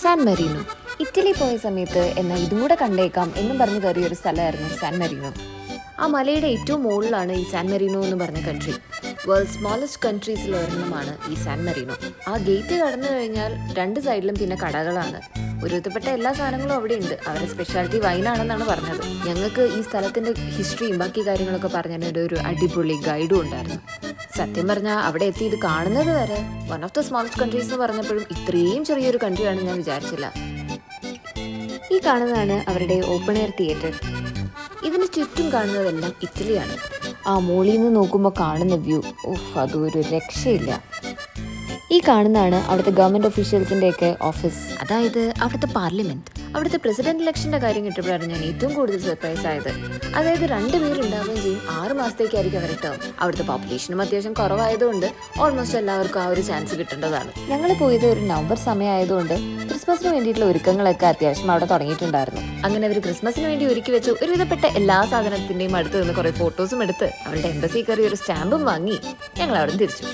San Merino. Italy പോയ സമയത്ത് എന്നാൽ ഇതും കൂടെ കണ്ടേക്കാം എന്നും പറഞ്ഞു കയറിയ ഒരു സ്ഥലമായിരുന്നു സാൻ മെറീനോ. ആ മലയുടെ ഏറ്റവും മുകളിലാണ് ഈ സാൻ മെറീനോ എന്ന് പറഞ്ഞ കൺട്രി. വേൾഡ് സ്മോളസ്റ്റ് കൺട്രീസിൽ ഒരെണ്ണമാണ് ഈ സാൻ മെറീനോ. ആ ഗേറ്റ് കടന്നു കഴിഞ്ഞാൽ രണ്ട് സൈഡിലും പിന്നെ കടകളാണ്. ഒരുവിധപ്പെട്ട എല്ലാ സാധനങ്ങളും അവിടെ ഉണ്ട്. അവരുടെ സ്പെഷ്യാലിറ്റി വൈനാണെന്നാണ് പറഞ്ഞത്. ഞങ്ങൾക്ക് ഈ സ്ഥലത്തിന്റെ ഹിസ്റ്ററിയും ബാക്കി കാര്യങ്ങളൊക്കെ പറഞ്ഞതിന് ഒരു അടിപൊളി ഗൈഡും ഉണ്ടായിരുന്നു. സത്യം പറഞ്ഞാൽ അവിടെ എത്തി ഇത് കാണുന്നത് വരെ one of the smallest countries എന്ന് പറഞ്ഞപ്പോഴും ഇത്രയും ചെറിയൊരു കൺട്രിയാണെന്ന് ഞാൻ വിചാരിച്ചില്ല. ഈ കാണുന്നതാണ് അവരുടെ ഓപ്പൺ എയർ തിയേറ്റർ. ഇതിന് ചുറ്റും കാണുന്നതെല്ലാം ഇറ്റലിയാണ്. ആ മോളിൽ നിന്ന് നോക്കുമ്പോൾ കാണുന്ന വ്യൂ, അതൊരു രക്ഷയില്ല. ഈ കാണുന്നതാണ് അവിടുത്തെ ഗവൺമെന്റ് ഒഫീഷ്യൽസിന്റെ ഒക്കെ ഓഫീസ്, അതായത് അവിടുത്തെ പാർലമെന്റ്. അവിടുത്തെ പ്രസിഡന്റ് ഇലക്ഷന്റെ കാര്യം കിട്ടപ്പോഴാണ് ഞാൻ ഏറ്റവും കൂടുതൽ സർപ്രൈസ് ആയത്. അതായത് 2 പേരുണ്ടാവുകയും ചെയ്യും. 6 മാസത്തേക്കായിരിക്കും അവരുടെ ടേം. അവിടുത്തെ പോപ്പുലേഷനും അത്യാവശ്യം കുറവായതുകൊണ്ട് ഓൾമോസ്റ്റ് എല്ലാവർക്കും ആ ഒരു ചാൻസ് കിട്ടേണ്ടതാണ്. ഞങ്ങൾ പോയത് ഒരു നവംബർ സമയമായതുകൊണ്ട് ക്രിസ്മസിന് വേണ്ടിയിട്ടുള്ള ഒരുക്കങ്ങളൊക്കെ അത്യാവശ്യം അവിടെ തുടങ്ങിയിട്ടുണ്ടായിരുന്നു. അങ്ങനെ അവർ ക്രിസ്മസിന് വേണ്ടി ഒരുക്കി വെച്ച് ഒരുവിധപ്പെട്ട എല്ലാ സാധനത്തിന്റെയും അടുത്ത് നിന്ന് കുറെ ഫോട്ടോസും എടുത്ത് അവരുടെ എംബസി കയറി ഒരു സ്റ്റാമ്പും വാങ്ങി ഞങ്ങൾ അവിടെ തിരിച്ചു.